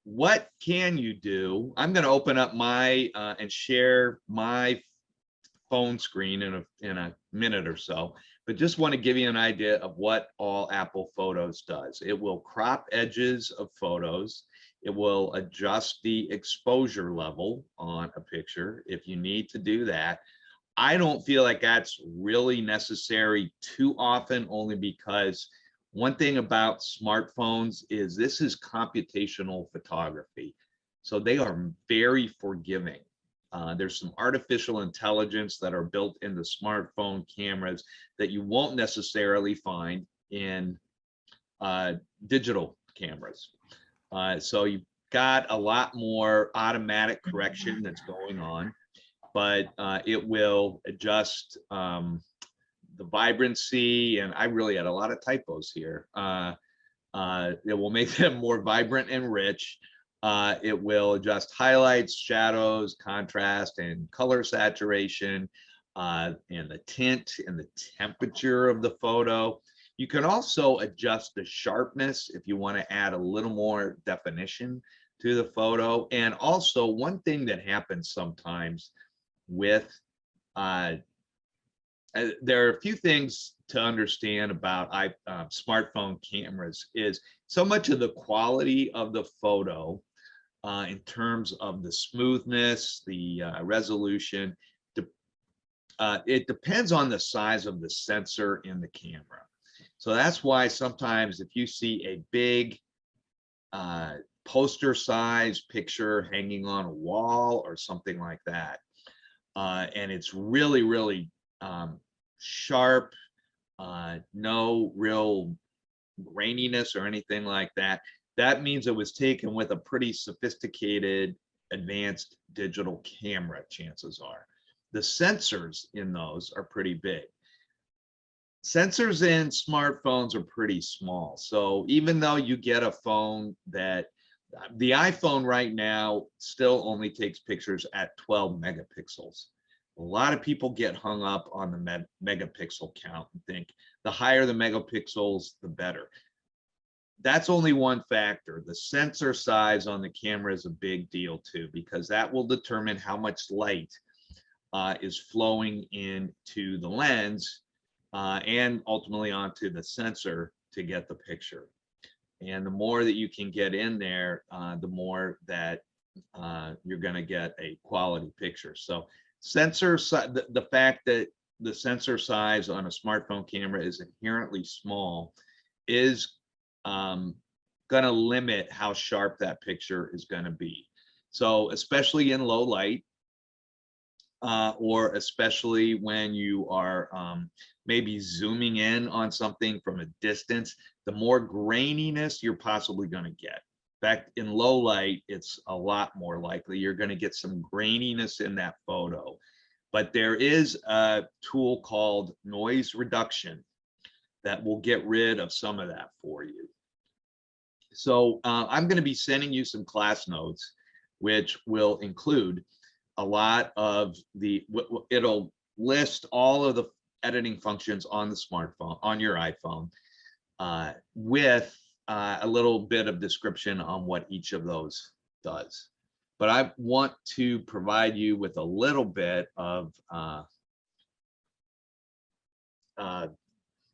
what can you do? I'm going to open up my and share my phone screen in a minute or so, but just want to give you an idea of what all Apple Photos does. It will crop edges of photos. It will adjust the exposure level on a picture if you need to do that. I don't feel like that's really necessary too often, only because one thing about smartphones is this is computational photography. So they are very forgiving. There's some artificial intelligence that are built into smartphone cameras that you won't necessarily find in digital cameras. So you've got a lot more automatic correction that's going on, but it will adjust the vibrancy, and I really had a lot of typos here. It will make them more vibrant and rich. It will adjust highlights, shadows, contrast, and color saturation, and the tint and the temperature of the photo. You can also adjust the sharpness if you want to add a little more definition to the photo. And also, one thing that happens sometimes with there are a few things to understand about smartphone cameras. Is so much of the quality of the photo in terms of the smoothness, the resolution, it depends on the size of the sensor in the camera. So that's why sometimes if you see a big poster size picture hanging on a wall or something like that, and it's really, really sharp, no real graininess or anything like that, that means it was taken with a pretty sophisticated, advanced digital camera, chances are. The sensors in those are pretty big. Sensors in smartphones are pretty small. So even though you get a phone that, the iPhone right now still only takes pictures at 12 megapixels. A lot of people get hung up on the megapixel count and think the higher the megapixels, the better. That's only one factor. The sensor size on the camera is a big deal too, because that will determine how much light is flowing into the lens and ultimately onto the sensor to get the picture. And the more that you can get in there, the more that you're going to get a quality picture. So sensor, the fact that the sensor size on a smartphone camera is inherently small is going to limit how sharp that picture is going to be. So especially in low light, or especially when you are maybe zooming in on something from a distance, the more graininess you're possibly going to get. In fact, in low light, it's a lot more likely you're going to get some graininess in that photo. But there is a tool called noise reduction that will get rid of some of that for you. So I'm going to be sending you some class notes, which will include a lot of it'll list all of the editing functions on the smartphone, on your iPhone, with a little bit of description on what each of those does. But I want to provide you with a little bit of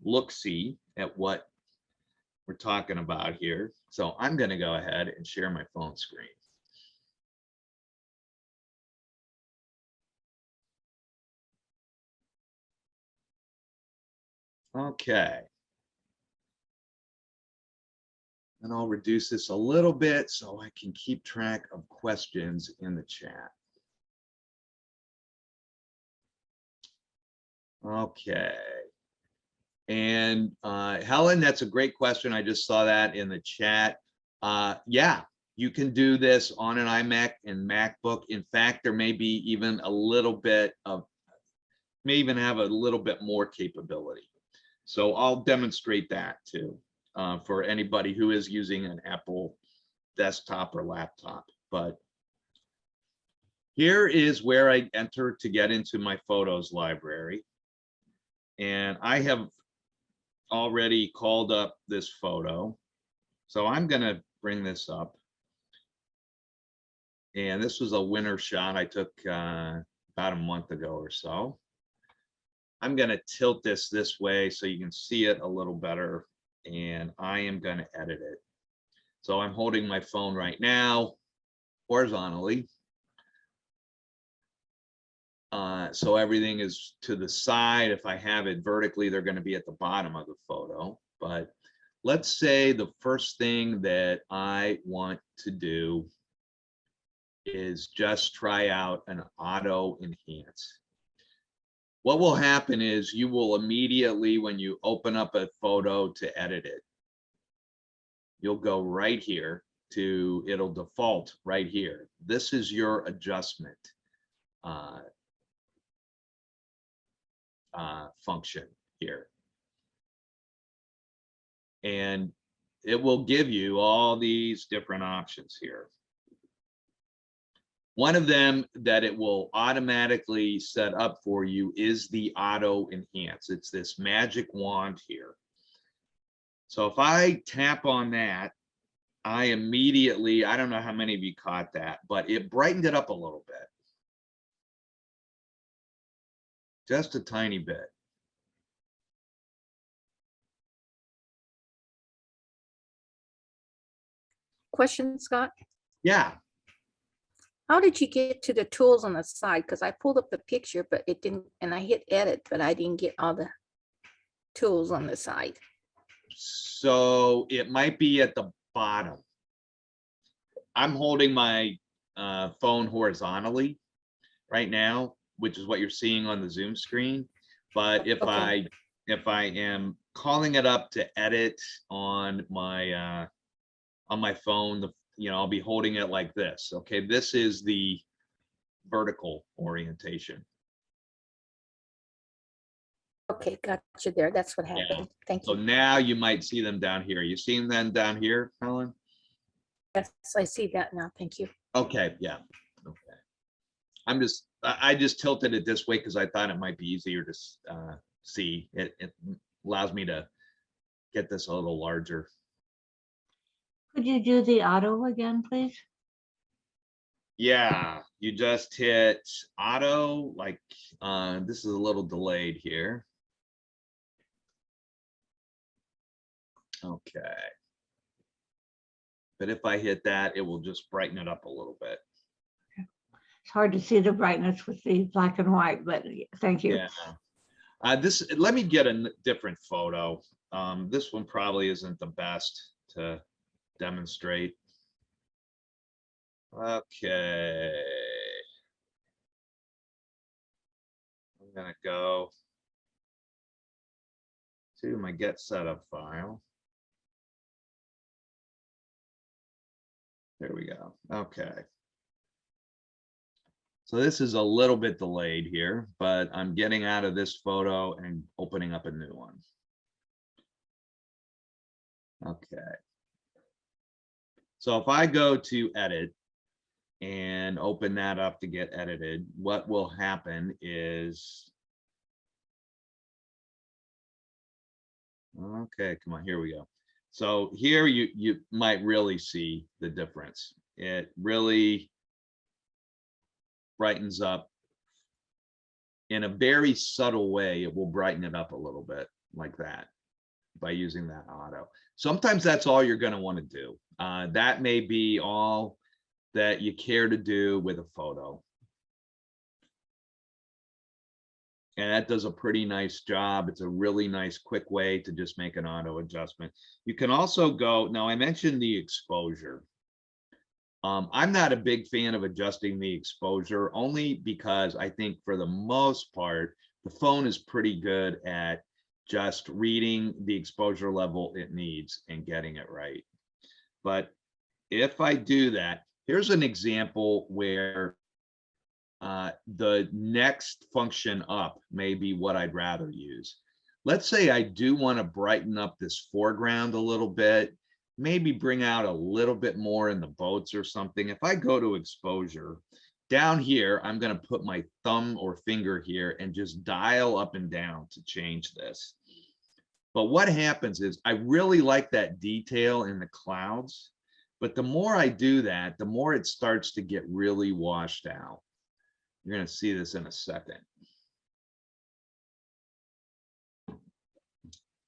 look-see at what we're talking about here. So I'm going to go ahead and share my phone screen. Okay. And I'll reduce this a little bit so I can keep track of questions in the chat. Okay. And Helen, that's a great question. I just saw that in the chat. Yeah, you can do this on an iMac and MacBook. In fact, there may be even a little bit of, may even have a little bit more capability. So I'll demonstrate that too for anybody who is using an Apple desktop or laptop. But here is where I enter to get into my photos library. And I have already called up this photo. So I'm going to bring this up. And this was a winter shot I took about a month ago or so. I'm going to tilt this way so you can see it a little better, and I am going to edit it. So I'm holding my phone right now horizontally. So everything is to the side. If I have it vertically, they're going to be at the bottom of the photo. But let's say the first thing that I want to do is just try out an auto enhance. What will happen is you will immediately, when you open up a photo to edit it, you'll go right here to, it'll default right here. This is your adjustment function here. And it will give you all these different options here. One of them that it will automatically set up for you is the auto enhance. It's this magic wand here. So if I tap on that, I immediately, I don't know how many of you caught that, but it brightened it up a little bit. Just a tiny bit. Question, Scott. Yeah. How did you get to the tools on the side? Because I pulled up the picture, but it didn't, and I hit edit, but I didn't get all the tools on the side. So it might be at the bottom. I'm holding my phone horizontally right now, which is what you're seeing on the Zoom screen. But if Okay. I am calling it up to edit on my phone, I'll be holding it like this. Okay, this is the vertical orientation. Okay, got you there. That's what happened. Yeah. Thank So you. now you might see them down here. You seeing them down here, Helen? Yes, I see that now. Thank you. Okay, yeah. Okay. I just tilted it this way because I thought it might be easier to see. It allows me to get this a little larger. Could you do the auto again, please? Yeah, you just hit auto, like this is a little delayed here. Okay. But if I hit that, it will just brighten it up a little bit. It's hard to see the brightness with the black and white, but thank you. Yeah. Let me get a different photo. This one probably isn't the best to demonstrate. Okay. I'm gonna go to my GetSetUp file. There we go. Okay. So this is a little bit delayed here, but I'm getting out of this photo and opening up a new one. Okay. So if I go to edit and open that up to get edited, what will happen is, okay, come on, here we go. So here you might really see the difference. It really brightens up in a very subtle way. It will brighten it up a little bit like that by using that auto. Sometimes that's all you're going to want to do. That may be all that you care to do with a photo. And that does a pretty nice job. It's a really nice, quick way to just make an auto adjustment. You can also go, now I mentioned the exposure. I'm not a big fan of adjusting the exposure, only because I think for the most part, the phone is pretty good at just reading the exposure level it needs and getting it right. But if I do that, here's an example where the next function up may be what I'd rather use. Let's say I do want to brighten up this foreground a little bit, maybe bring out a little bit more in the boats or something. If I go to exposure, down here, I'm going to put my thumb or finger here and just dial up and down to change this. But what happens is I really like that detail in the clouds. But the more I do that, the more it starts to get really washed out. You're going to see this in a second.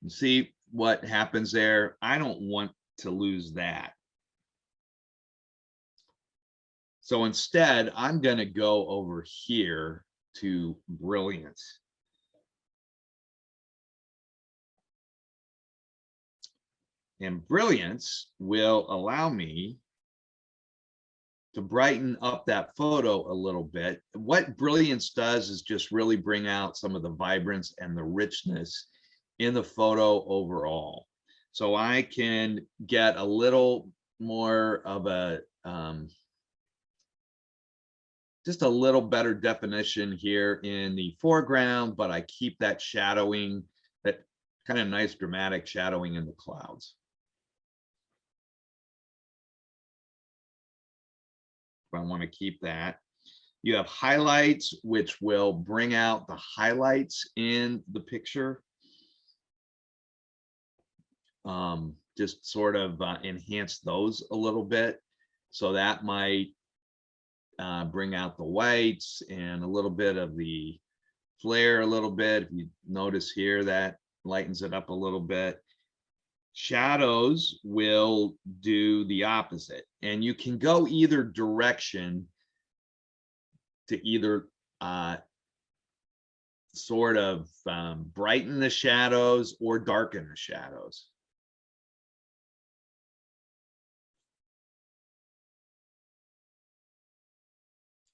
You see what happens there? I don't want to lose that. So instead, I'm going to go over here to Brilliance. And Brilliance will allow me to brighten up that photo a little bit. What Brilliance does is just really bring out some of the vibrance and the richness in the photo overall. So I can get a little more of a, just a little better definition here in the foreground, but I keep that shadowing, that kind of nice dramatic shadowing in the clouds. I want to keep that. You have highlights, which will bring out the highlights in the picture. Just sort of enhance those a little bit. So that might bring out the whites and a little bit of the flare a little bit. If you notice here, that lightens it up a little bit. Shadows will do the opposite, and you can go either direction to either sort of brighten the shadows or darken the shadows.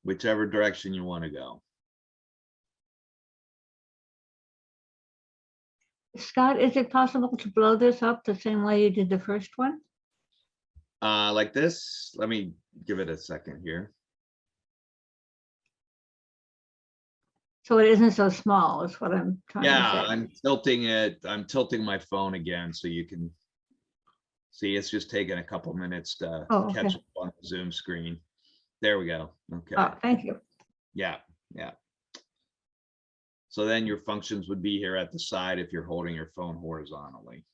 Whichever direction you want to go. Scott, is it possible to blow this up the same way you did the first one? Like this. Let me give it a second here. So it isn't so small, is what I'm trying to Yeah, say. I'm tilting it. I'm tilting my phone again so you can see. It's just taking a couple minutes to Oh, catch okay. up on the Zoom screen. There we go. Okay. Thank you. Yeah, yeah. So then your functions would be here at the side if you're holding your phone horizontally.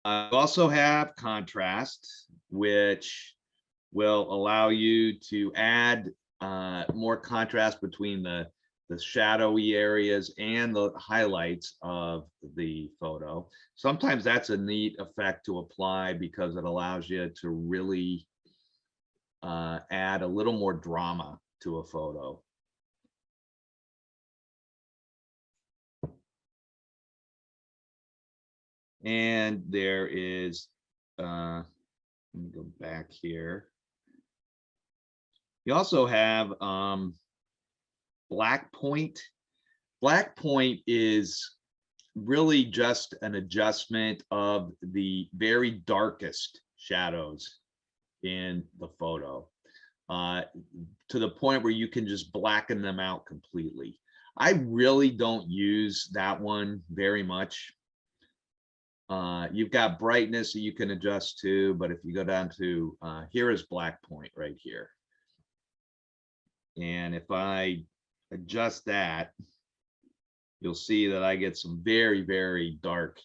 I also have contrast, which will allow you to add more contrast between the shadowy areas and the highlights of the photo. Sometimes that's a neat effect to apply because it allows you to really add a little more drama to a photo. And there is, let me go back here. You also have black point. Black point is really just an adjustment of the very darkest shadows in the photo to the point where you can just blacken them out completely. I really don't use that one very much. You've got brightness that you can adjust to, but if you go down to here is black point right here. And if I adjust that, you'll see that I get some very, very dark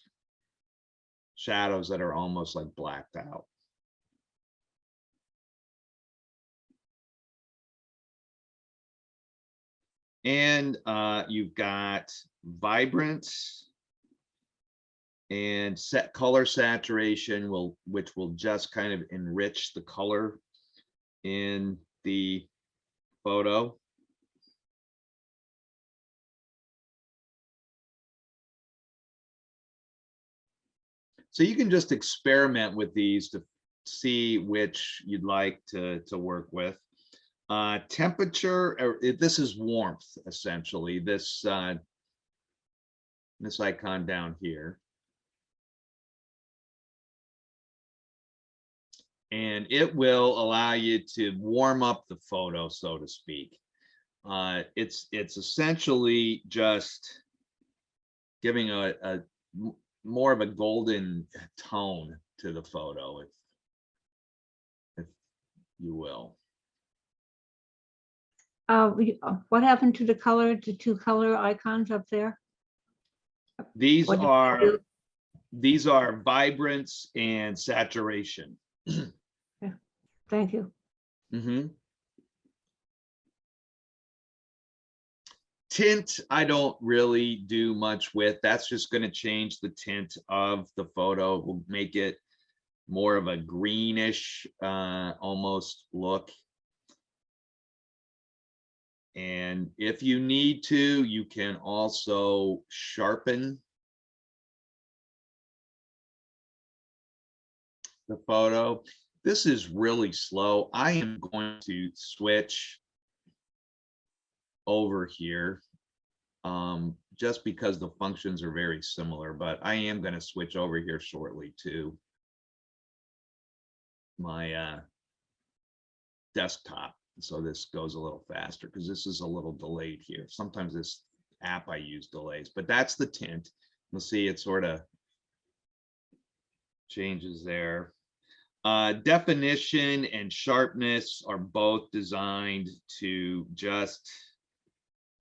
shadows that are almost like blacked out. And you've got vibrance and set color saturation, which will just kind of enrich the color in the photo. So you can just experiment with these to see which you'd like to work with. Temperature, or this is warmth, essentially. This icon down here. And it will allow you to warm up the photo, so to speak. It's essentially just giving a more of a golden tone to the photo, if you will. What happened to the color, the two color icons up there? These What did you are do? these are vibrance and saturation. Thank you. Mhm. Tint, I don't really do much with. That's just going to change the tint of the photo. It will make it more of a greenish almost look. And if you need to, you can also sharpen the photo. This is really slow. I am going to switch over here just because the functions are very similar, but I am going to switch over here shortly to my desktop. So this goes a little faster because this is a little delayed here. Sometimes this app I use delays, but that's the tint. You'll see it sort of changes there. Definition and sharpness are both designed to just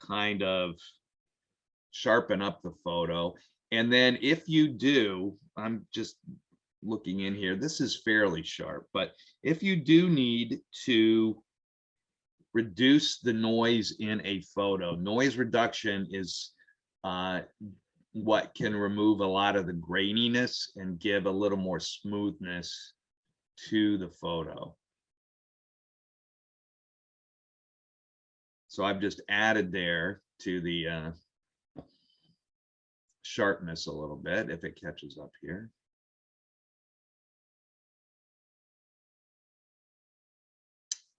kind of sharpen up the photo. And then if you do, I'm just looking in here, this is fairly sharp, but if you do need to reduce the noise in a photo, noise reduction is what can remove a lot of the graininess and give a little more smoothness to the photo. So I've just added there to the sharpness a little bit if it catches up here.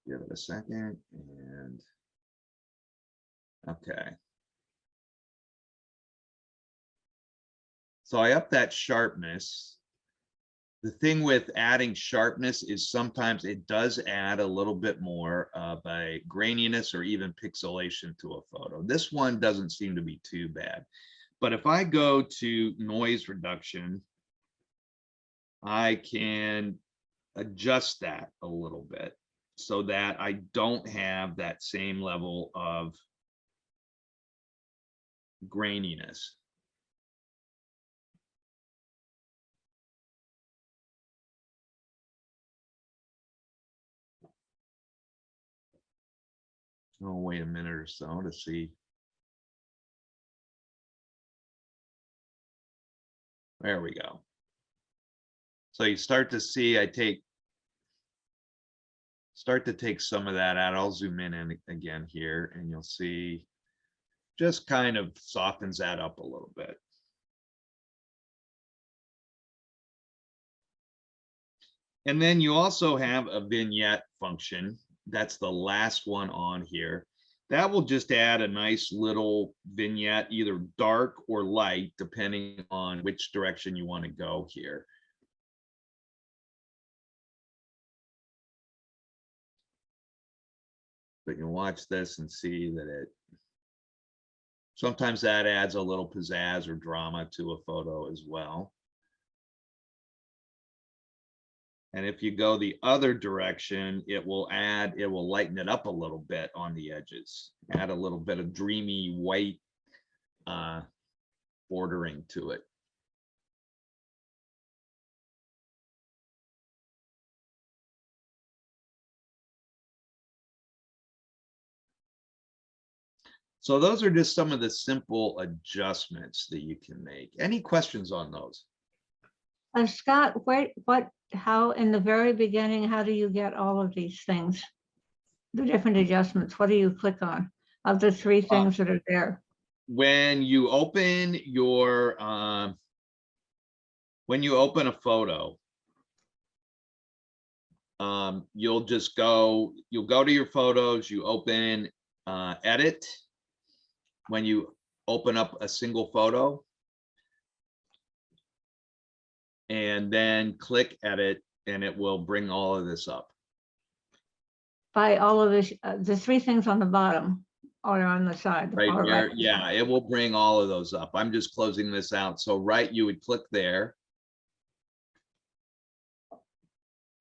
Give it a second and okay. So I up that sharpness. The thing with adding sharpness is sometimes it does add a little bit more of a graininess or even pixelation to a photo. This one doesn't seem to be too bad. But if I go to noise reduction, I can adjust that a little bit so that I don't have that same level of graininess. Oh, wait a minute or so to see. There we go. So you start to see, start to take some of that out. I'll zoom in again here and you'll see just kind of softens that up a little bit. And then you also have a vignette function. That's the last one on here. That will just add a nice little vignette, either dark or light, depending on which direction you want to go here. But you'll watch this and see that it, sometimes that adds a little pizzazz or drama to a photo as well. And if you go the other direction, it will lighten it up a little bit on the edges, add a little bit of dreamy white bordering to it. So those are just some of the simple adjustments that you can make. Any questions on those? Scott, how in the very beginning, how do you get all of these things? The different adjustments, what do you click on of the three things that are there? When you open your, when you open a photo, you'll go to your photos, you open edit. When you open up a single photo, and then click edit, and it will bring all of this up. By all of this, the three things on the bottom or on the side? The Right far here, right. yeah, it will bring all of those up. I'm just closing this out. So right, you would click there.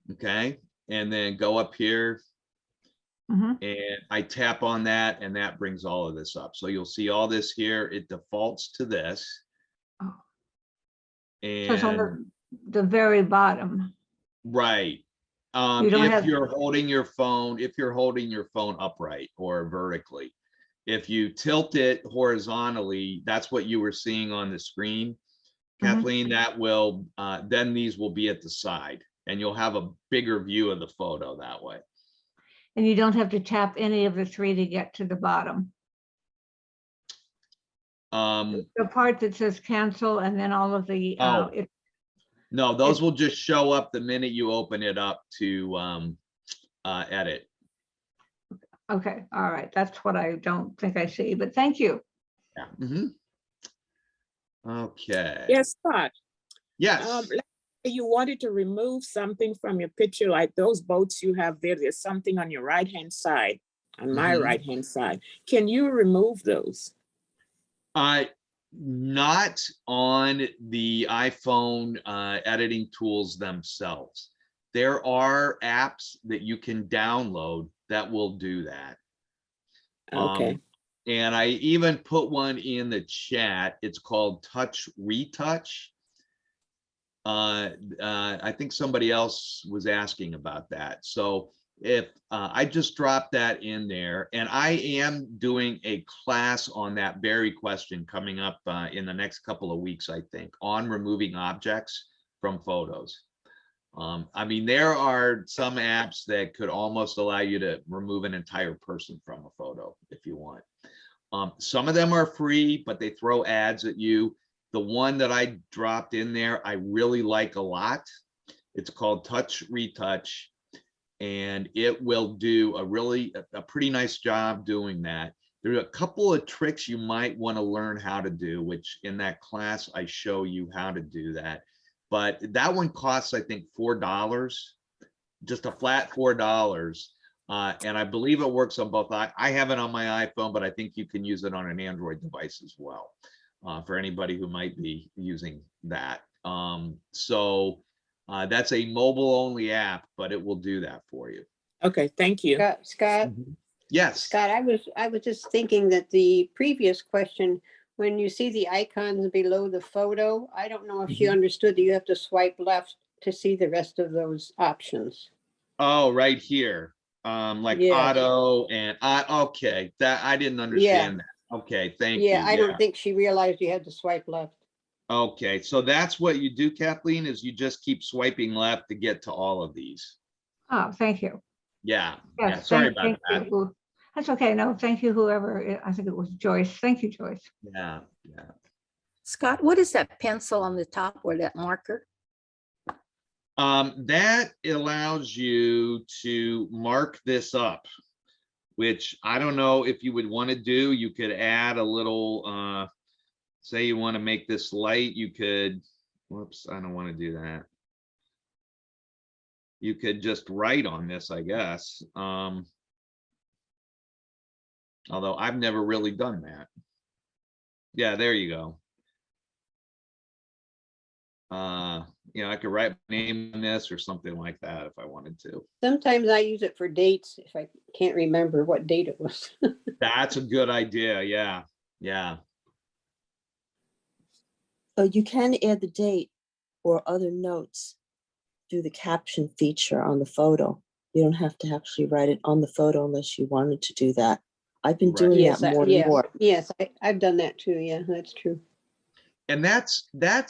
Okay, and then go up here. And I tap on that, and that brings all of this up. So you'll see all this here. It defaults to this. Oh. So it's on And the very bottom. right. You don't If have- you're holding your phone, upright or vertically, if you tilt it horizontally, that's what you were seeing on the screen, Kathleen, that will, then these will be at the side and you'll have a bigger view of the photo that way. And you don't have to tap any of the three to get to the bottom. The part that says cancel and then all of the, Oh. No, those will just show up the minute you open it up to edit. okay, all right. That's what I don't think I see, but thank you. Yeah. Okay. Yes, Scott. Yes. let's say you wanted to remove something from your picture, like those boats you have there. There's something on your right-hand side, on my right-hand side. Can you remove those? Not on the iPhone editing tools themselves. There are apps that you can download that will do that. Okay. And I even put one in the chat. It's called Touch Retouch. I think somebody else was asking about that. So if I just dropped that in there, and I am doing a class on that very question coming up in the next couple of weeks, I think, on removing objects from photos. I mean, there are some apps that could almost allow you to remove an entire person from a photo if you want. Some of them are free, but they throw ads at you. The one that I dropped in there, I really like a lot. It's called Touch Retouch, and it will do a pretty nice job doing that. There are a couple of tricks you might want to learn how to do, which in that class I show you how to do that. But that one costs, I think, $4, just a flat $4. And I believe it works on both. I have it on my iPhone, but I think you can use it on an Android device as well, for anybody who might be using that. That's a mobile only app, but it will do that for you. Okay, thank you. Scott, Yes. Scott, I was just thinking that the previous question, when you see the icons below the photo, I don't know if she understood that you have to swipe left to see the rest of those options. Oh, right here. Like Yeah. auto and okay, that I didn't understand that. Okay, thank you. Yeah, I don't think she realized you had to swipe left. Okay, so that's what you do, Kathleen, is you just keep swiping left to get to all of these. Oh, thank you. Yeah, Yes, yeah, sorry about thank that. you. That's okay. No, thank you, whoever, I think it was Joyce. Thank you, Joyce. Yeah. Scott, what is that pencil on the top or that marker? That allows you to mark this up, which I don't know if you would want to do. You could add a little, say you want to make this light, you could, whoops, I don't want to do that. You could just write on this, I guess. Although I've never really done that. Yeah, there you go. I could write my name on this or something like that if I wanted to. Sometimes I use it for dates if I can't remember what date it was. That's a good idea. Yeah. Yeah. You can add the date or other notes through the caption feature on the photo. You don't have to actually write it on the photo unless you wanted to do that. I've been doing Yes, that more and more. yes, I've done that too. Yeah, that's true. And that's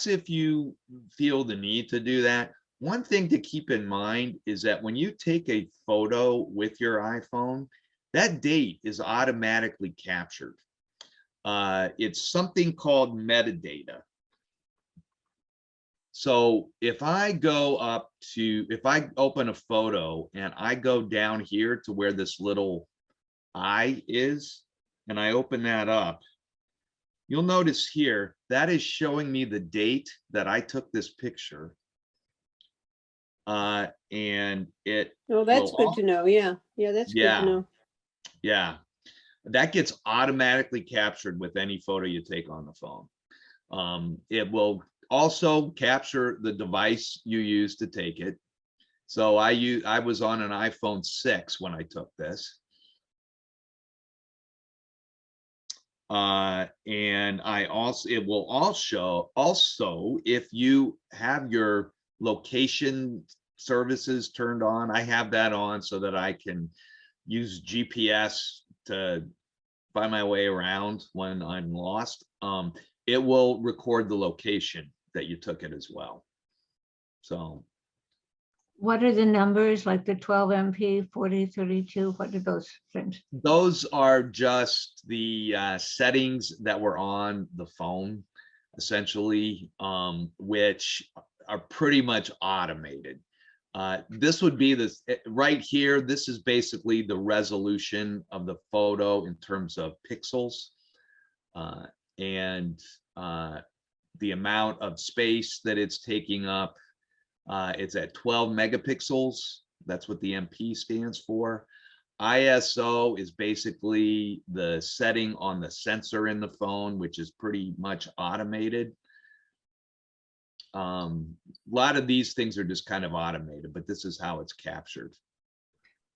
if you feel the need to do that. One thing to keep in mind is that when you take a photo with your iPhone, that date is automatically captured. It's something called metadata. So if I open a photo and I go down here to where this little eye is, and I open that up, you'll notice here, that is showing me the date that I took this picture. And it. Oh, that's good to know. Yeah. Yeah, that's good to know. Yeah. That gets automatically captured with any photo you take on the phone. It will also capture the device you use to take it. So I was on an iPhone 6 when I took this. And it will also, if you have your location services turned on, I have that on so that I can use GPS to find my way around when I'm lost. It will record the location that you took it as well. So What are the numbers, like the 12 MP, 4032? What are those things? those are just the settings that were on the phone, essentially, which are pretty much automated. This would be this right here. This is basically the resolution of the photo in terms of pixels, and the amount of space that it's taking up. It's at 12 megapixels. That's what the MP stands for. ISO is basically the setting on the sensor in the phone, which is pretty much automated. A lot of these things are just kind of automated, but this is how it's captured.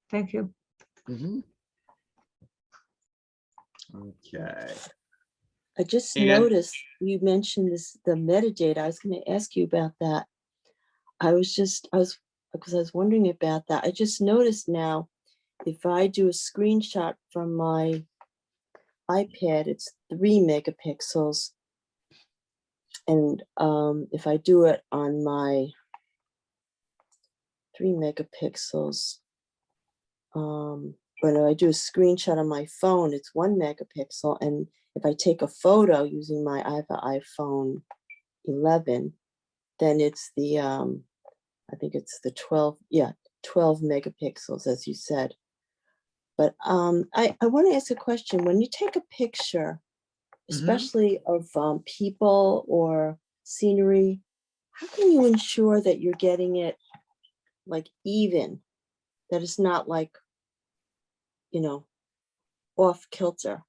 Thank you. Okay. I just And- noticed you mentioned the metadata. I was going to ask you about that. Because I was wondering about that. I just noticed now, if I do a screenshot from my iPad, it's 3 megapixels. And if I do it on my 3 megapixels, when I do a screenshot on my phone, it's 1 megapixel. And if I take a photo using I have an iPhone 11, then it's the, I think it's the 12 megapixels, as you said. But I want to ask a question. When you take a picture, especially of people or scenery, how can you ensure that you're getting it like even, that it's not like, off kilter?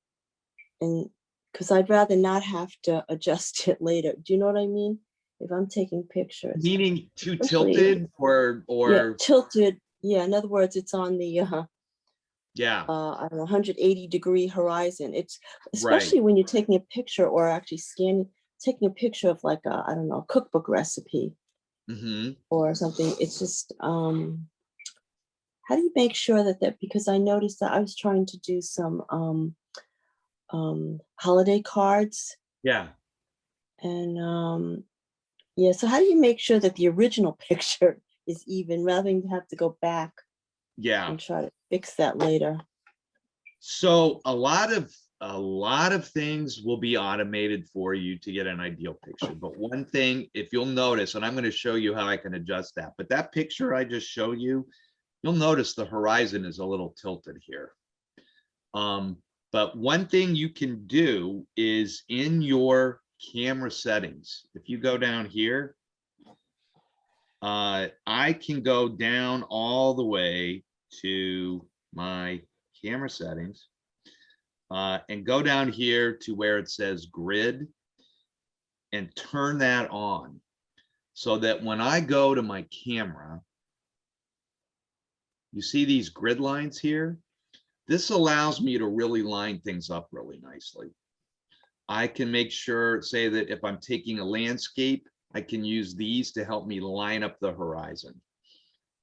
And because I'd rather not have to adjust it later. Do you know what I mean? If I'm taking pictures. Meaning too Especially- tilted or Yeah, tilted. Yeah, in other words, it's on the yeah, I don't know, 180-degree horizon. It's right. especially when you're taking a picture or actually taking a picture of like a, I don't know, a cookbook recipe or something. It's just, how do you make sure that, because I noticed that I was trying to do some holiday cards, Yeah. and yeah, so how do you make sure that the original picture is even rather than have to go back Yeah. and try to fix that later? So a lot of things will be automated for you to get an ideal picture. But one thing, if you'll notice, and I'm going to show you how I can adjust that, but that picture I just showed you, you'll notice the horizon is a little tilted here. But one thing you can do is in your camera settings, if you go down here, I can go down all the way to my camera settings and go down here to where it says grid and turn that on so that when I go to my camera, you see these grid lines here? This allows me to really line things up really nicely. I can make sure, say that if I'm taking a landscape, I can use these to help me line up the horizon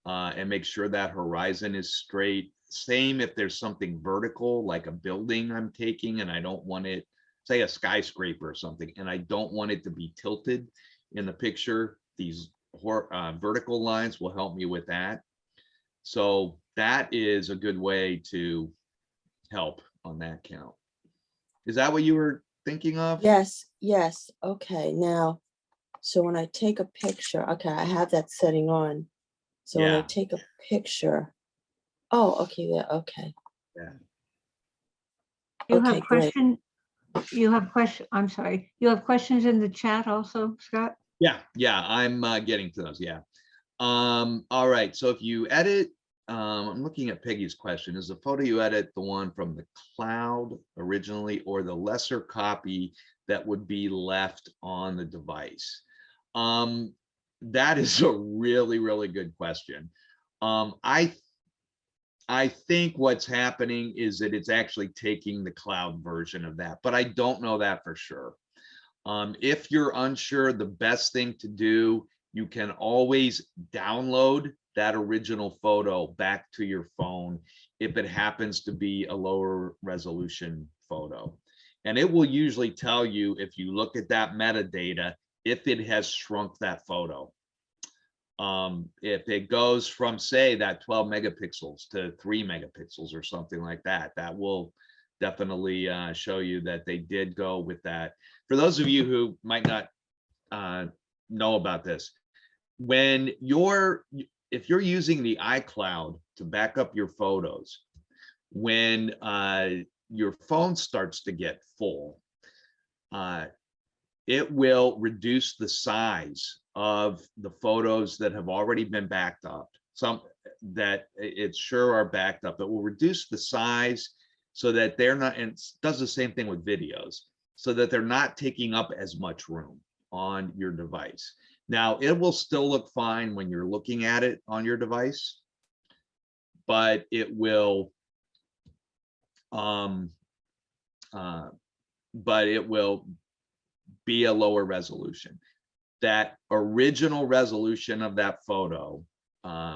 and make sure that horizon is straight. Same if there's something vertical, like a building I'm taking and I don't want it, say a skyscraper or something, and I don't want it to be tilted in the picture, these vertical lines will help me with that. So that is a good way to help on that count. Is that what you were thinking of? Yes, yes. Okay, now, so when I take a picture, okay, I have that setting on. So when I Yeah. take a picture, oh, okay, yeah, okay. Yeah. You Okay, have great. I'm sorry, you have questions in the chat also, Scott? Yeah, I'm getting to those. Yeah. All right. So if you edit, I'm looking at Peggy's question. Is the photo you edit the one from the cloud originally or the lesser copy that would be left on the device? That is a really, really good question. I think what's happening is that it's actually taking the cloud version of that, but I don't know that for sure. If you're unsure, the best thing to do, you can always download that original photo back to your phone if it happens to be a lower resolution photo. And it will usually tell you, if you look at that metadata, if it has shrunk that photo. If it goes from, say, that 12 megapixels to 3 megapixels or something like that, that will definitely show you that they did go with that. For those of you who might not know about this, if you're using the iCloud to back up your photos, when your phone starts to get full, it will reduce the size of the photos that have already been backed up. Some that it's sure are backed up. It will reduce the size so that they're not, and it does the same thing with videos, so that they're not taking up as much room on your device. Now, it will still look fine when you're looking at it on your device, but it will be a lower resolution. That original resolution of that photo,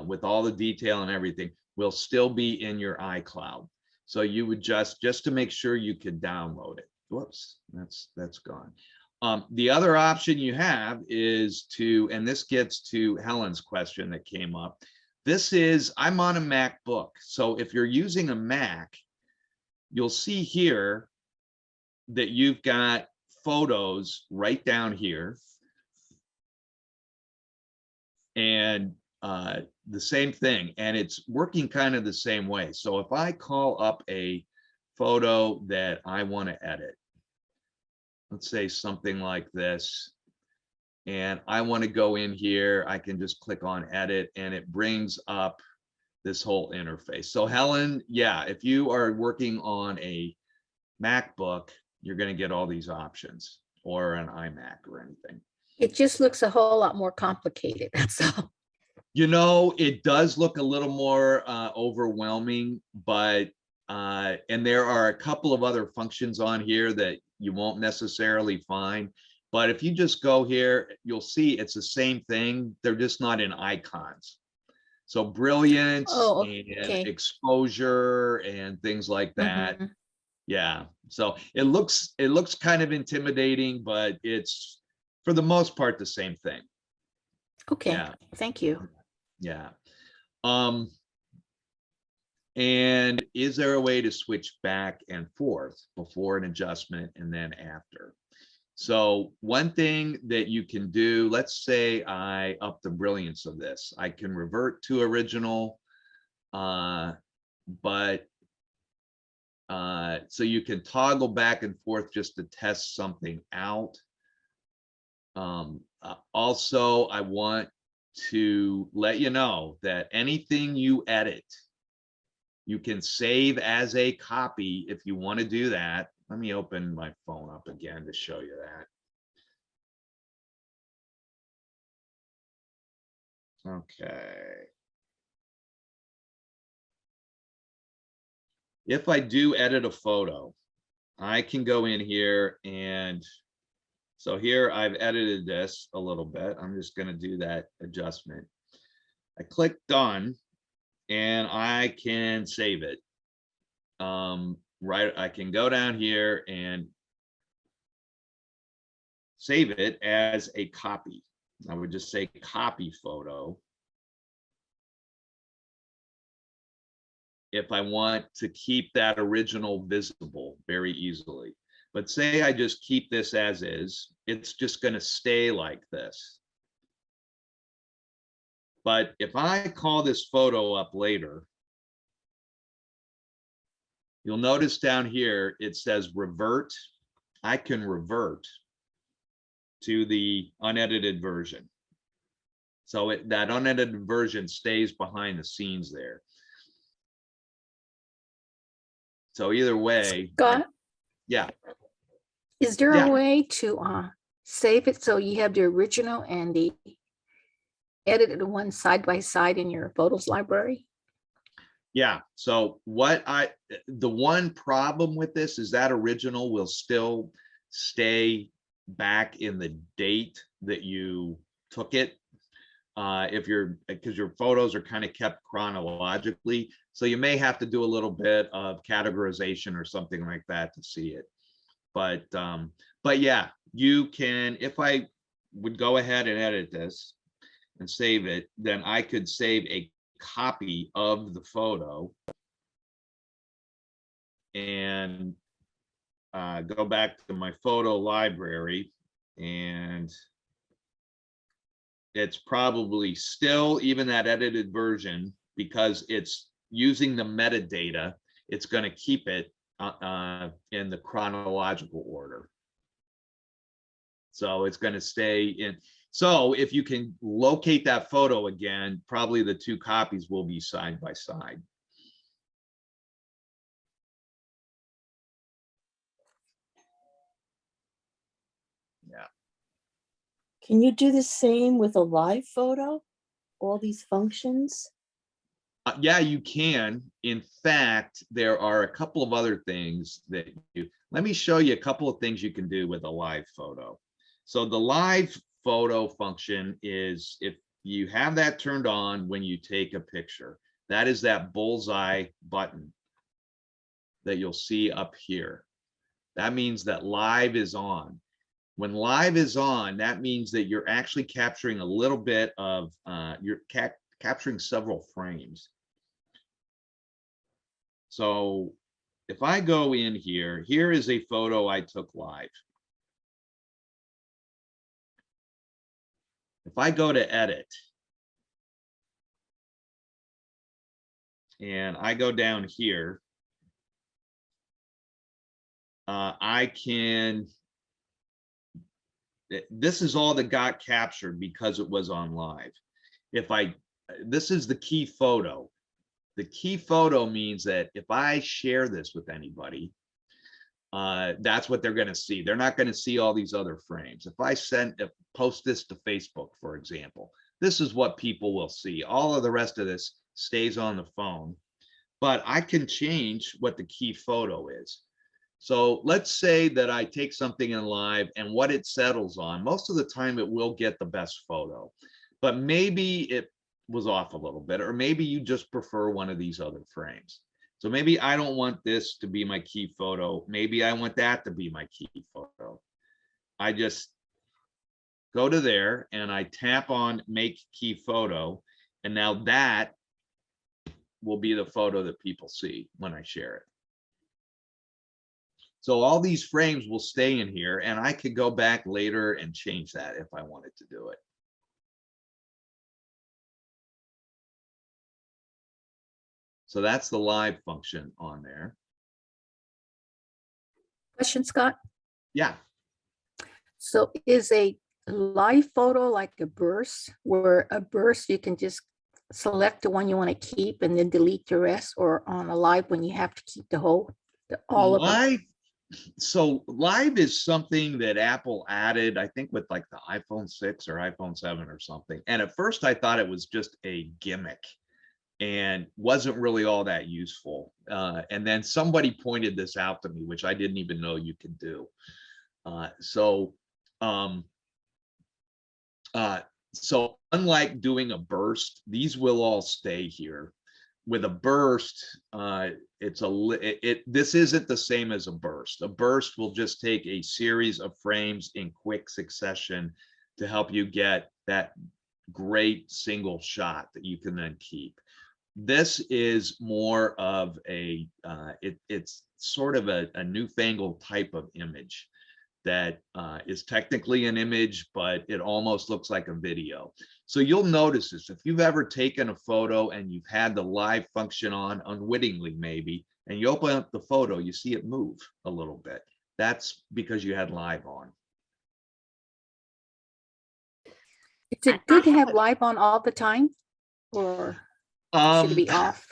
with all the detail and everything, will still be in your iCloud. So you would just to make sure you could download it. Whoops, that's gone. The other option you have is to, and this gets to Helen's question that came up. I'm on a MacBook. So if you're using a Mac, you'll see here that you've got photos right down here. And the same thing, and it's working kind of the same way. So if I call up a photo that I want to edit, let's say something like this, and I want to go in here, I can just click on edit and it brings up this whole interface. So Helen, yeah, if you are working on a MacBook, you're going to get all these options, or an iMac or anything. It just looks a whole lot more complicated, that's all. You know, it does look a little more overwhelming, but and there are a couple of other functions on here that you won't necessarily find. But if you just go here, you'll see it's the same thing. They're just not in icons. So brilliance and exposure and things like that. Mhm. Yeah. So it looks kind of intimidating, but it's for the most part the same thing. Okay, Yeah. thank you. Yeah. And is there a way to switch back and forth before an adjustment and then after? So one thing that you can do, let's say I up the brilliance of this, I can revert to original, but so you can toggle back and forth just to test something out. Also, I want to let you know that anything you edit, you can save as a copy if you want to do that. Let me open my phone up again to show you that. Okay. If I do edit a photo, I can go in here, and so here I've edited this a little bit. I'm just going to do that adjustment. I click done and I can save it. Right, I can go down here and save it as a copy. I would just say copy photo. If I want to keep that original visible very easily. But say I just keep this as is, it's just going to stay like this. But if I call this photo up later, you'll notice down here it says revert. I can revert to the unedited version. So that unedited version stays behind the scenes there. So either way, Scott, yeah. is there Yeah. a way to save it so you have the original and the edited one side by side in your photos library? Yeah, so the one problem with this is that original will still stay back in the date that you took it. Because your photos are kind of kept chronologically. So you may have to do a little bit of categorization or something like that to see it. But yeah, you can, if I would go ahead and edit this and save it, then I could save a copy of the photo and go back to my photo library, and it's probably still even that edited version, because it's using the metadata, it's going to keep it in the chronological order. So it's going to stay in. So if you can locate that photo again, probably the two copies will be side by side. Yeah. Can you do the same with a live photo? All these functions? Yeah, you can. In fact, there are a couple of other things that let me show you a couple of things you can do with a live photo. So the live photo function is, if you have that turned on when you take a picture, that is that bullseye button that you'll see up here. That means that live is on. When live is on, that means that you're actually capturing a little bit of, you're capturing several frames. So if I go in here, here is a photo I took live. If I go to edit and I go down here, I can, this is all that got captured because it was on live. This is the key photo. The key photo means that if I share this with anybody, that's what they're going to see. They're not going to see all these other frames. If I post this to Facebook, for example, this is what people will see. All of the rest of this stays on the phone, but I can change what the key photo is. So let's say that I take something in live, and what it settles on, most of the time it will get the best photo, but maybe it was off a little bit, or maybe you just prefer one of these other frames. So maybe I don't want this to be my key photo. Maybe I want that to be my key photo. I just go to there and I tap on make key photo. And now that will be the photo that people see when I share it. So all these frames will stay in here, and I could go back later and change that if I wanted to do it. So that's the live function on there. Question, Scott? Yeah. So is a live photo like a burst, where a burst you can just select the one you want to keep and then delete the rest, or on a live when you have to keep the whole, all of them? Live. So live is something that Apple added, I think, with like the iPhone 6 or iPhone 7 or something. And at first I thought it was just a gimmick and wasn't really all that useful. And then somebody pointed this out to me, which I didn't even know you could do. So unlike doing a burst, these will all stay here. With a burst, this isn't the same as a burst. A burst will just take a series of frames in quick succession to help you get that great single shot that you can then keep. This is more of a, it's sort of a newfangled type of image that is technically an image, but it almost looks like a video. So you'll notice this. If you've ever taken a photo and you've had the live function on unwittingly maybe, and you open up the photo, you see it move a little bit. That's because you had live on. Is it good to have live on all the time, or should it be off?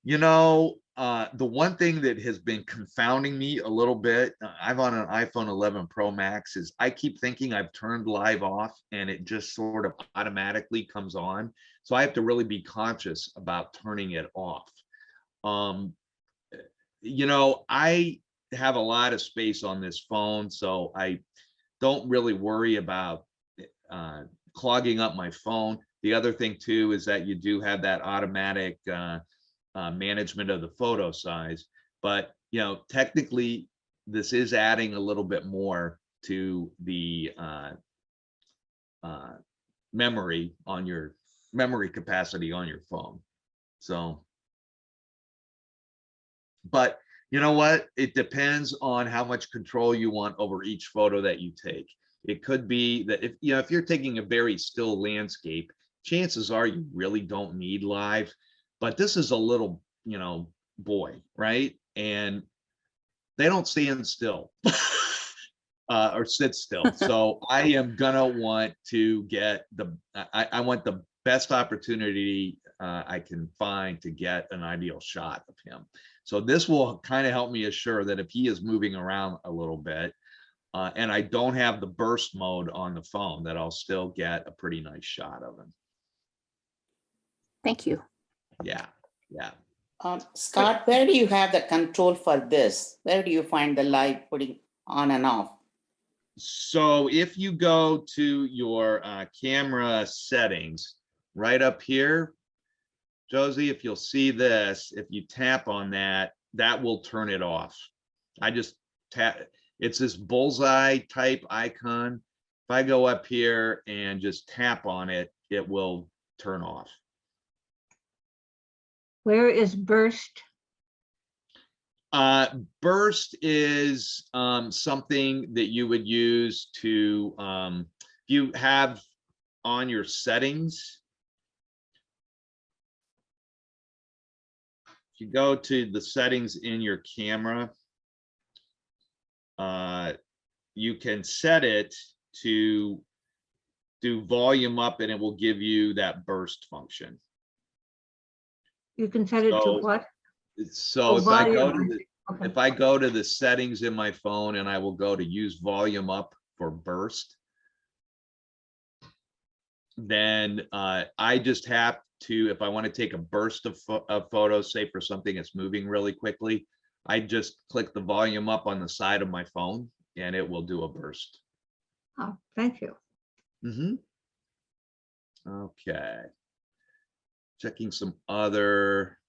You know, the one thing that has been confounding me a little bit, I'm on an iPhone 11 Pro Max, is I keep thinking I've turned live off and it just sort of automatically comes on. So I have to really be conscious about turning it off. You know, I have a lot of space on this phone, so I don't really worry about clogging up my phone. The other thing too is that you do have that automatic management of the photo size, but you know, technically this is adding a little bit more to the memory capacity on your phone. So, but you know what? It depends on how much control you want over each photo that you take. It could be that if you know, if you're taking a very still landscape, chances are you really don't need live. But this is a little, you know, boy, right? And they don't stand still or sit still. So I am gonna want to get I want the best opportunity I can find to get an ideal shot of him. So this will kind of help me assure that if he is moving around a little bit and I don't have the burst mode on the phone, that I'll still get a pretty nice shot of him. Thank you. Yeah, yeah. Scott, where do you have the control for this? Where do you find the light putting on and off? So if you go to your camera settings right up here, Josie, if you'll see this, if you tap on that, that will turn it off. I just tap, it's this bullseye type icon. If I go up here and just tap on it, it will turn off. Where is burst? Burst is something that you would use to, you have on your settings. If you go to the settings in your camera, you can set it to do volume up and it will give you that burst function. You can set it to So- what? So Oh, if I go volume. to the, Okay. if I go to the settings in my phone and I will go to use volume up for burst, then I just have to, if I want to take a burst of photos, say for something that's moving really quickly, I just click the volume up on the side of my phone and it will do a burst. Oh, thank you. Okay. Checking some other.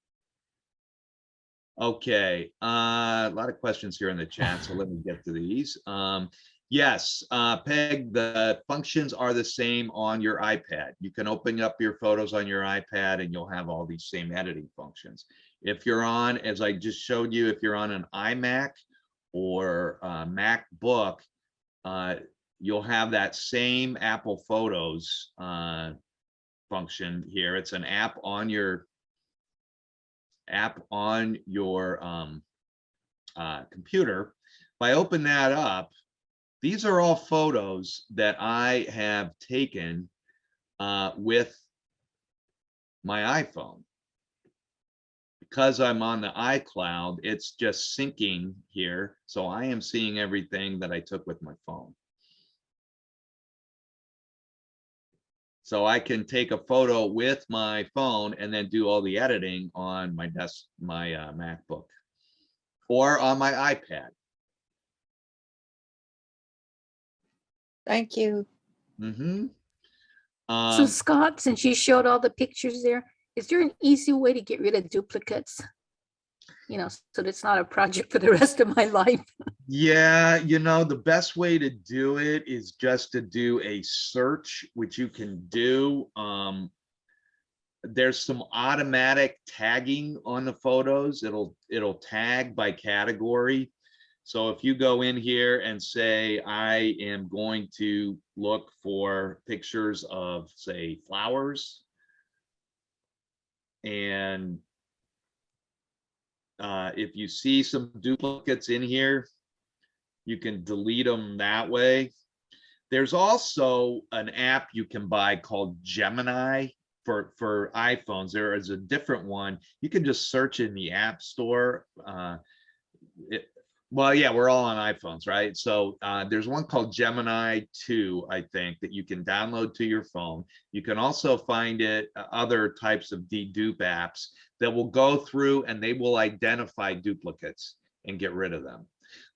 Okay, a lot of questions here in the chat, so let me get to these. Yes, Peg, the functions are the same on your iPad. You can open up your photos on your iPad and you'll have all these same editing functions. If you're on, as I just showed you, if you're on an iMac or MacBook, you'll have that same Apple Photos function here. It's an app on your computer. If I open that up, these are all photos that I have taken with my iPhone. Because I'm on the iCloud, it's just syncing here. So I am seeing everything that I took with my phone. So I can take a photo with my phone and then do all the editing on my MacBook or on my iPad. Thank you. So Scott, since you showed all the pictures there, is there an easy way to get rid of duplicates? You know, so that it's not a project for the rest of my life. Yeah, you know, the best way to do it is just to do a search, which you can do. There's some automatic tagging on the photos. It'll tag by category. So if you go in here and say, I am going to look for pictures of, say, flowers, and if you see some duplicates in here, you can delete them that way. There's also an app you can buy called Gemini for iPhones. There is a different one. You can just search in the App Store. Well, yeah, we're all on iPhones, right? So there's one called Gemini 2, I think, that you can download to your phone. You can also find it other types of dedupe apps that will go through and they will identify duplicates and get rid of them.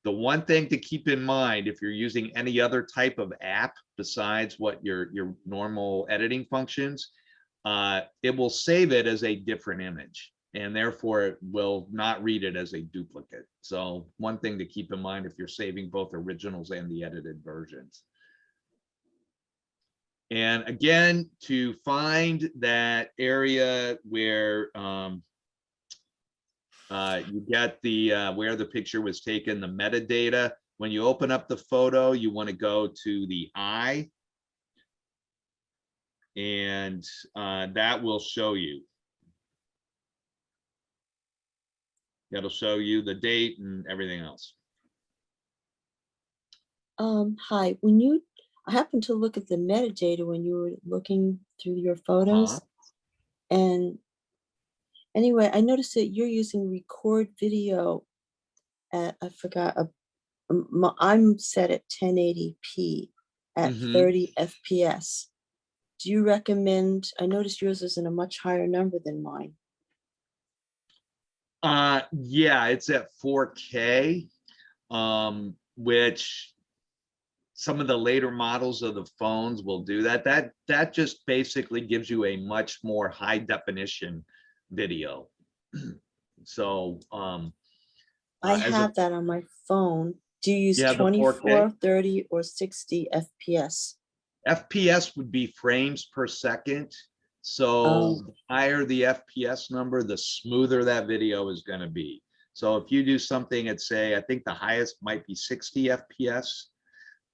The one thing to keep in mind, if you're using any other type of app besides what your normal editing functions, it will save it as a different image, and therefore it will not read it as a duplicate. So one thing to keep in mind if you're saving both originals and the edited versions. And again, to find that area where you get the where the picture was taken, the metadata, when you open up the photo, you want to go to the eye, and that will show you. That'll show you the date and everything else. Hi, I happened to look at the metadata when you were looking through your photos. And anyway, I noticed that you're using record video at, I forgot, I'm set at 1080p at 30 FPS. Do you recommend, I noticed yours is in a much higher number than mine. Yeah, it's at 4K, which some of the later models of the phones will do that. That just basically gives you a much more high definition video. So I have that on my phone. Do you use Yeah, the 24, 4K? 30, or 60 FPS? FPS would be frames per second. So the higher the FPS number, the smoother that video is going to be. So if you do something at, say, I think the highest might be 60 FPS.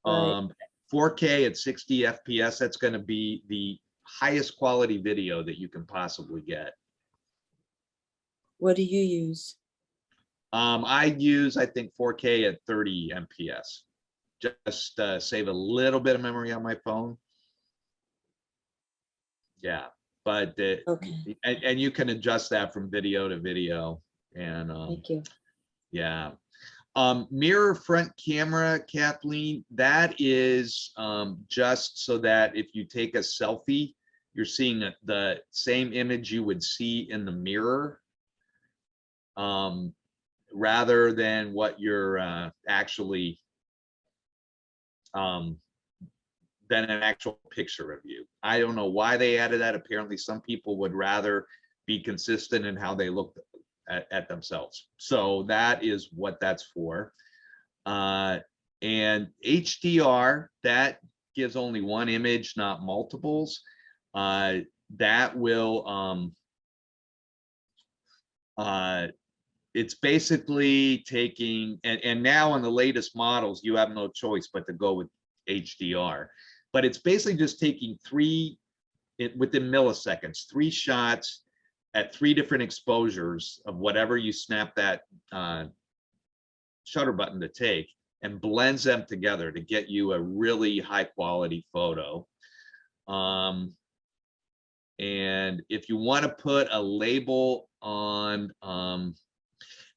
Right. 4K at 60 FPS, that's going to be the highest quality video that you can possibly get. What do you use? I use, I think, 4K at 30 MPS. Just save a little bit of memory on my phone. Yeah, but Okay, and you can adjust that from video to video. And thank you. yeah. Mirror front camera, Kathleen, that is just so that if you take a selfie, you're seeing the same image you would see in the mirror, rather than what you're actually than an actual picture of you. I don't know why they added that. Apparently some people would rather be consistent in how they look at themselves. So that is what that's for. And HDR, that gives only one image, not multiples. That will, it's basically taking, and now on the latest models, you have no choice but to go with HDR. But it's basically just taking within milliseconds, 3 shots at 3 different exposures of whatever you snap that shutter button to take, and blends them together to get you a really high quality photo. And if you want to put a label on,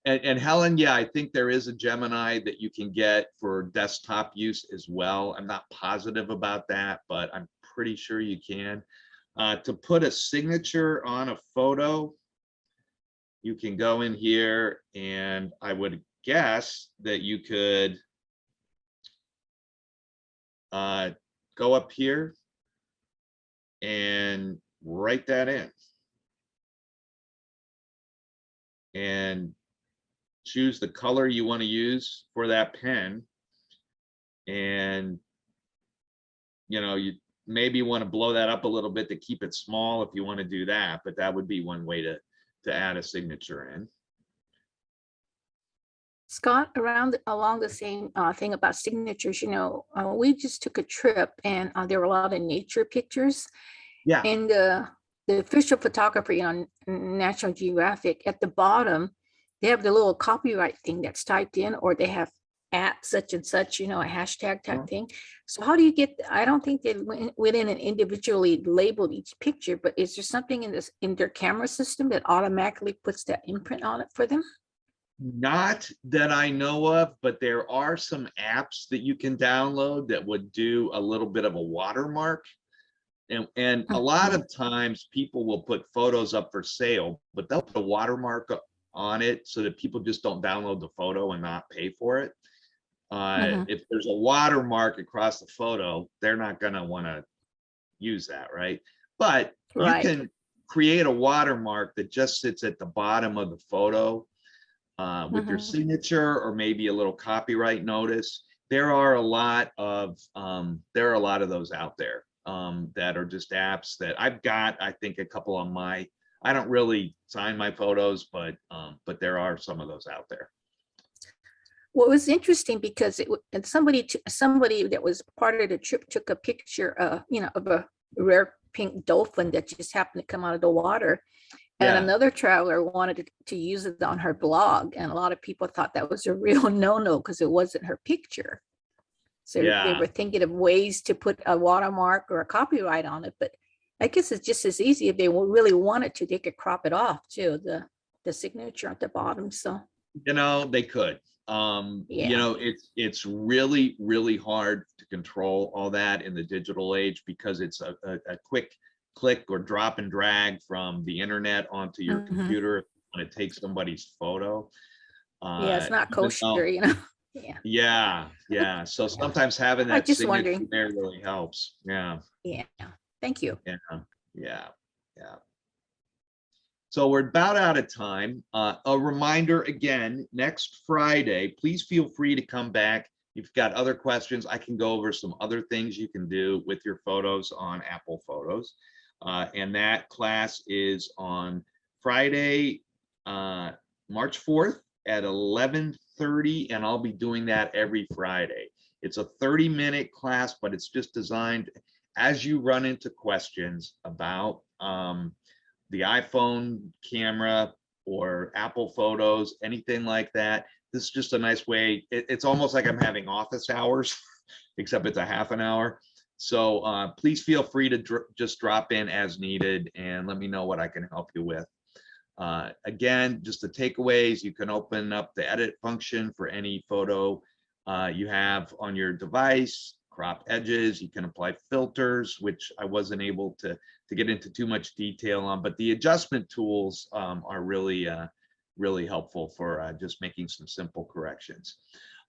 and Helen, yeah, I think there is a Gemini that you can get for desktop use as well. I'm not positive about that, but I'm pretty sure you can. To put a signature on a photo, you can go in here, and I would guess that you could go up here and write that in. And choose the color you want to use for that pen. And you maybe want to blow that up a little bit to keep it small if you want to do that, but that would be one way to add a signature in. Scott, along the same thing about signatures, we just took a trip, and there were a lot of nature pictures. Yeah. And the official photographer on National Geographic, at the bottom, they have the little copyright thing that's typed in, or they have at such and such, a hashtag type thing. So how do you get, I don't think they went in and individually labeled each picture, but is there something in their camera system that automatically puts that imprint on it for them? Not that I know of, but there are some apps that you can download that would do a little bit of a watermark. And a lot of times people will put photos up for sale, but they'll put a watermark on it so that people just don't download the photo and not pay for it. If there's a watermark across the photo, they're not going to want to use that, right? But you Right. can create a watermark that just sits at the bottom of the photo with your signature or maybe a little copyright notice. There are a lot of those out there that are just apps that I've got. I think a couple on my. I don't really sign my photos, but there are some of those out there. Well, it was interesting because and somebody that was part of the trip took a picture, of a rare pink dolphin that just happened to come out of the water. And Yeah. another traveler wanted to use it on her blog. And a lot of people thought that was a real no-no because it wasn't her picture. So they Yeah. were thinking of ways to put a watermark or a copyright on it. But I guess it's just as easy if they really wanted to, they could crop it off too, the signature at the bottom. So, They could. Yeah. It's really, really hard to control all that in the digital age because it's a quick click or drop and drag from the internet onto your computer when it takes somebody's photo. Yeah, it's not even kosher, though- Yeah. Yeah. So sometimes having I'm that just signature wondering. there really helps. Yeah. Yeah. Thank you. Yeah. So we're about out of time. A reminder again, next Friday, please feel free to come back. If you've got other questions, I can go over some other things you can do with your photos on Apple Photos. And that class is on Friday, March 4th at 11:30, and I'll be doing that every Friday. It's a 30-minute class, but it's just designed as you run into questions about the iPhone camera or Apple Photos, anything like that. This is just a nice way. It's almost like I'm having office hours, except it's a half an hour. So please feel free to just drop in as needed and let me know what I can help you with. Again, just the takeaways, you can open up the edit function for any photo you have on your device, crop edges, you can apply filters, which I wasn't able to get into too much detail on, but the adjustment tools are really, really helpful for just making some simple corrections.